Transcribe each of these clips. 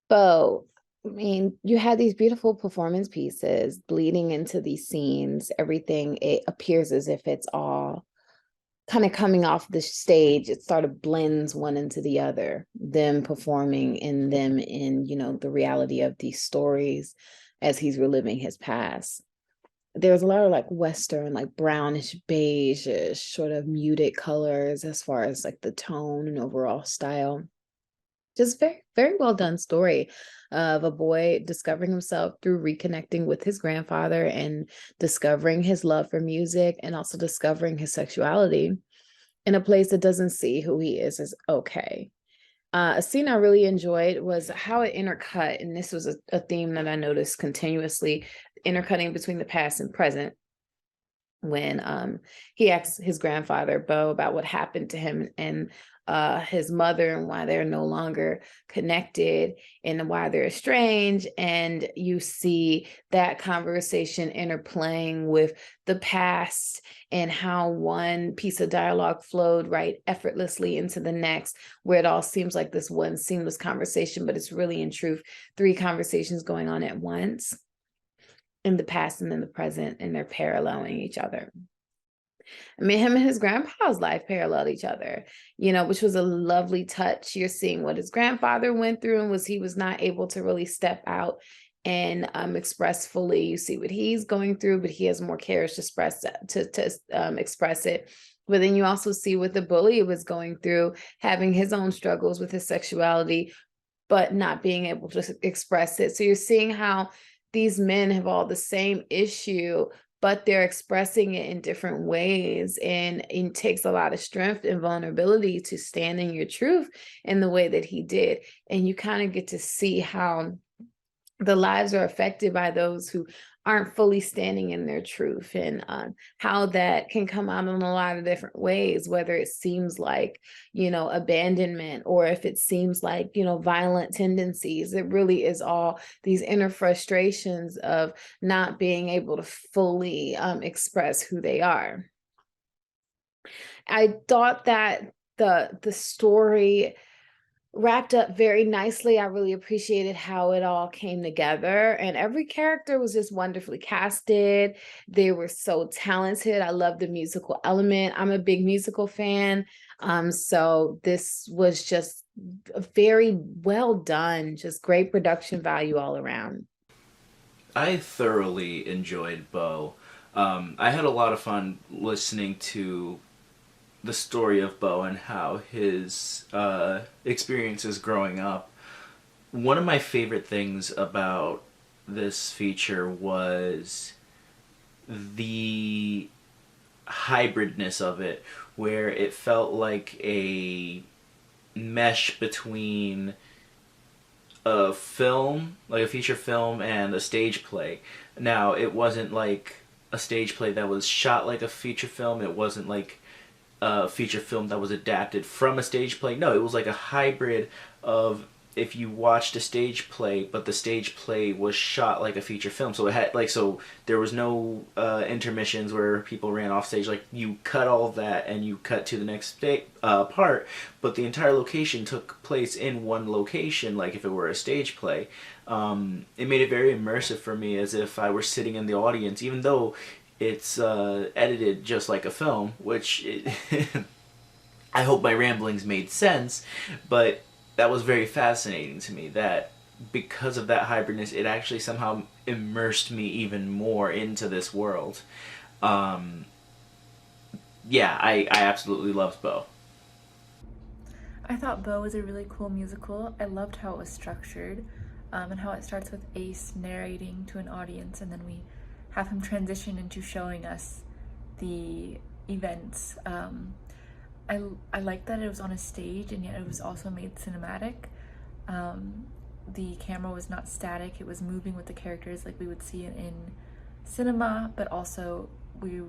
Beau, I mean, you had these beautiful performance pieces bleeding into these scenes. Everything, it appears as if it's all kind of coming off the stage. It sort of blends one into the other, them performing and them in, the reality of these stories as he's reliving his past. There's a lot of like Western, like brownish, beige, sort of muted colors as far as like the tone and overall style. Just very, very well done story of a boy discovering himself through reconnecting with his grandfather and discovering his love for music and also discovering his sexuality in a place that doesn't see who he is as okay. A scene I really enjoyed was how it intercut, and this was a theme that I noticed continuously, intercutting between the past and present when he asked his grandfather Beau about what happened to him and his mother and why they're no longer connected and why they're estranged. And you see that conversation interplaying with the past and how one piece of dialogue flowed right effortlessly into the next, where it all seems like this one seamless conversation, but it's really in truth three conversations going on at once in the past and in the present, and they're paralleling each other. I mean, him and his grandpa's life paralleled each other, which was a lovely touch. You're seeing what his grandfather went through and he was not able to really step out and express fully. You see what he's going through, but he has more courage to express it. But then you also see what the bully was going through, having his own struggles with his sexuality, but not being able to express it. So you're seeing how these men have all the same issue, but they're expressing it in different ways. And it takes a lot of strength and vulnerability to stand in your truth in the way that he did. And you kind of get to see how the lives are affected by those who aren't fully standing in their truth, and how that can come out in a lot of different ways, whether it seems like, abandonment, or if it seems like, violent tendencies. It really is all these inner frustrations of not being able to fully express who they are. I thought that the story wrapped up very nicely. I really appreciated how it all came together, and every character was just wonderfully casted. They were so talented. I love the musical element. I'm a big musical fan. So this was just very well done, just great production value all around. I thoroughly enjoyed Beau. I had a lot of fun listening to the story of Beau and how his experiences growing up. One of my favorite things about this feature was the hybridness of it, where it felt like a mesh between a film, like a feature film, and a stage play. Now, it wasn't like a stage play that was shot like a feature film. It wasn't like a feature film that was adapted from a stage play. No, it was like a hybrid of if you watched a stage play, but the stage play was shot like a feature film. So it had so there was no intermissions where people ran off stage. Like you cut all of that and you cut to the next part, but the entire location took place in one location. Like if it were a stage play, it made it very immersive for me, as if I were sitting in the audience, even though it's edited just like a film, which I hope my ramblings made sense, but that was very fascinating to me, that because of that hybridness, it actually somehow immersed me even more into this world. Um, yeah, I absolutely loved Beau. I thought Beau was a really cool musical. I loved how it was structured, and how it starts with Ace narrating to an audience, and then we have him transition into showing us the events. I like that it was on a stage and yet it was also made cinematic. The camera was not static, it was moving with the characters like we would see it in cinema, but also we,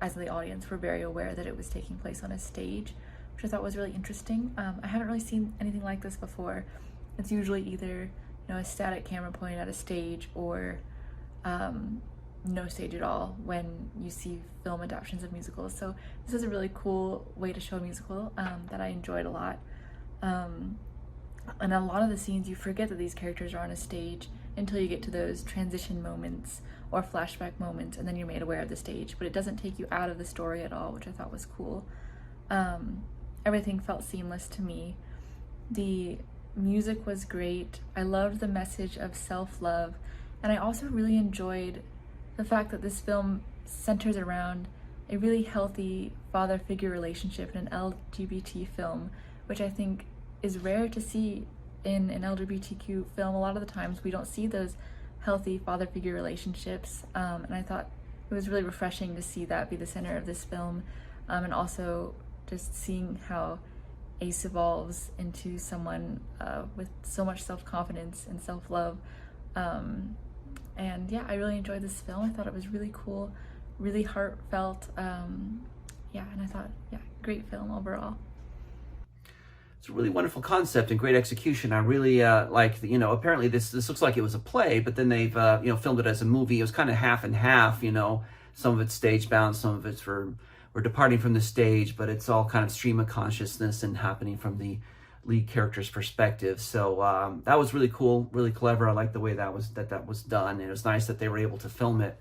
as the audience, were very aware that it was taking place on a stage, which I thought was really interesting. I haven't really seen anything like this before. It's usually either a static camera pointing at a stage, or no stage at all when you see film adaptations of musicals. So this was a really cool way to show a musical that I enjoyed a lot. And a lot of the scenes, you forget that these characters are on a stage until you get to those transition moments or flashback moments, and then you're made aware of the stage. But it doesn't take you out of the story at all, which I thought was cool. Um, Everything felt seamless to me. The music was great. I loved the message of self love. And I also really enjoyed the fact that this film centers around a really healthy father figure relationship in an LGBT film, which I think is rare to see in an LGBTQ film. A lot of the times we don't see those healthy father figure relationships. And I thought it was really refreshing to see that be the center of this film. And also just seeing how Ace evolves into someone with so much self-confidence and self-love. And yeah, I really enjoyed this film. I thought it was really cool, really heartfelt. Yeah, and I thought, yeah, great film overall. It's a really wonderful concept and great execution. I really like, apparently this looks like it was a play, but then they've, filmed it as a movie. It was kind of half and half, some of it's stage bound, some of it's we're departing from the stage, but it's all kind of stream of consciousness and happening from the lead character's perspective. So that was really cool, really clever. I like the way that was done. And it was nice that they were able to film it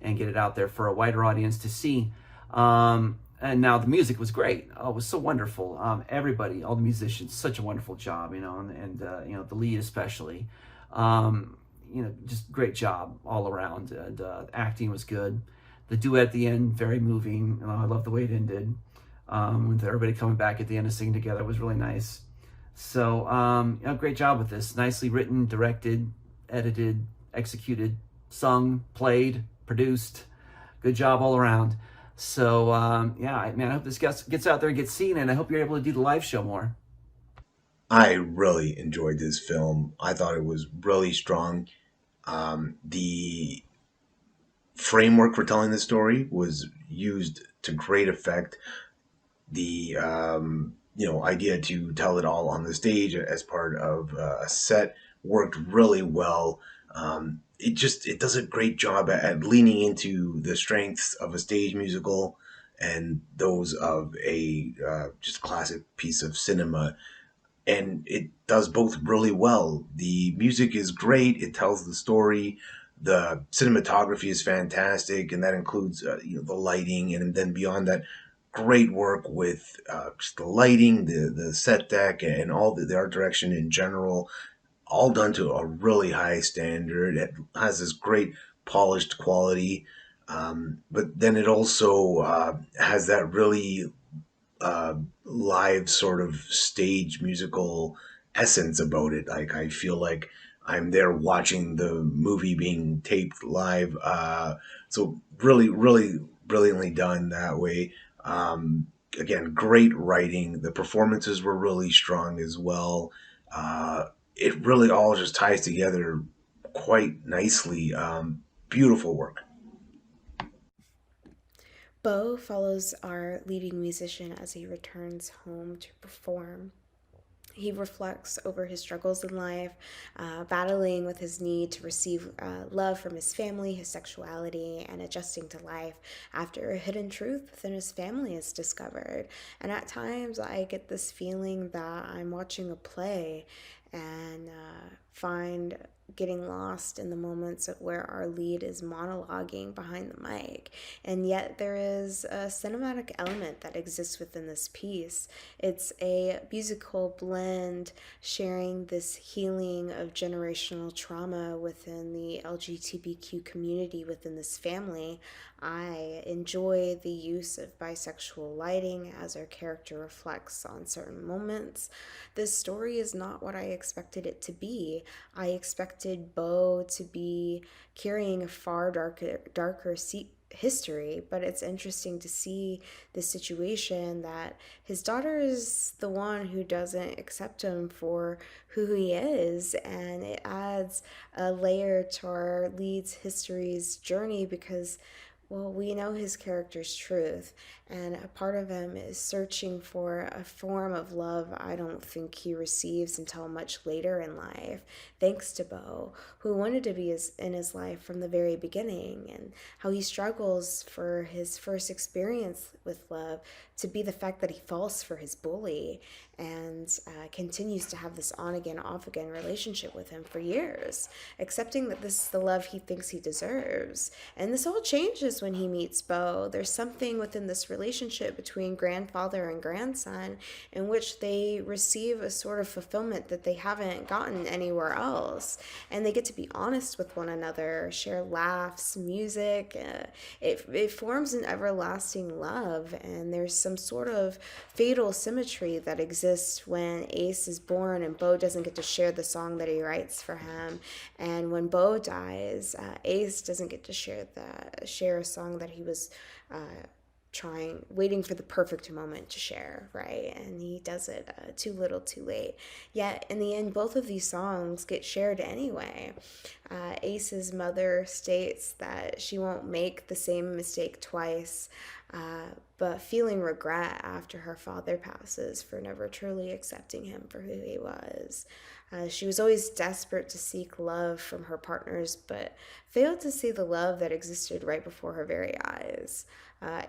and get it out there for a wider audience to see. And now the music was great. Oh, it was so wonderful. Everybody, all the musicians, such a wonderful job, and the lead especially. Just great job all around. And acting was good. The duet at the end, very moving. I love the way it ended. With everybody coming back at the end and singing together was really nice. So, great job with this. Nicely written, directed, edited, executed, sung, played, produced. Good job all around. So, I hope this gets out there and gets seen, and I hope you're able to do the live show more. I really enjoyed this film. I thought it was really strong. The framework for telling the story was used to great effect. The idea to tell it all on the stage as part of a set worked really well. It does a great job at leaning into the strengths of a stage musical and those of a just classic piece of cinema, and it does both really well. The music is great; it tells the story. The cinematography is fantastic, and that includes the lighting, and then beyond that, great work with just the lighting, the set deck, and all the art direction in general, all done to a really high standard. It has this great polished quality, but then it also has that really live sort of stage musical essence about it. Like I feel like I'm there watching the movie being taped live. So really, really brilliantly done that way. Again, great writing. The performances were really strong as well. It really all just ties together quite nicely. Beautiful work. Beau follows our leading musician as he returns home to perform. He reflects over his struggles in life, battling with his need to receive love from his family, his sexuality, and adjusting to life after a hidden truth within his family is discovered. And at times, I get this feeling that I'm watching a play and find getting lost in the moments where our lead is monologuing behind the mic. And yet there is a cinematic element that exists within this piece. It's a musical blend sharing this healing of generational trauma within the LGBTQ community within this family. I enjoy the use of bisexual lighting as our character reflects on certain moments. This story is not what I expected it to be. I expected Beau to be carrying a far darker history, but it's interesting to see the situation that his daughter is the one who doesn't accept him for who he is, and it adds a layer to our lead's history's journey because Well, we know his character's truth, and a part of him is searching for a form of love I don't think he receives until much later in life, thanks to Beau, who wanted to be in his life from the very beginning, and how he struggles for his first experience with love to be the fact that he falls for his bully and continues to have this on again, off again relationship with him for years, accepting that this is the love he thinks he deserves. And this all changes when he meets Beau. There's something within this relationship between grandfather and grandson in which they receive a sort of fulfillment that they haven't gotten anywhere else. And they get to be honest with one another, share laughs, music. It forms an everlasting love, and there's some sort of fatal symmetry that exists when Ace is born and Beau doesn't get to share the song that he writes for him, and when Beau dies, Ace doesn't get to share a song that he was waiting for the perfect moment to share, right? And he does it too little, too late. Yet in the end, both of these songs get shared anyway. Ace's mother states that she won't make the same mistake twice, but feeling regret after her father passes for never truly accepting him for who he was. She was always desperate to seek love from her partners, but failed to see the love that existed right before her very eyes.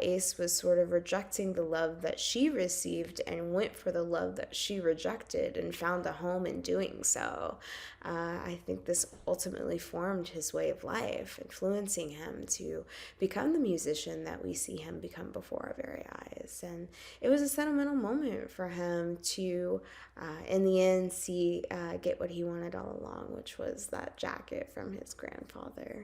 Ace was sort of rejecting the love that she received and went for the love that she rejected and found a home in doing so. I think this ultimately formed his way of life, influencing him to become the musician that we see him become before our very eyes. And it was a sentimental moment for him to, in the end, get what he wanted all along, which was that jacket from his grandfather.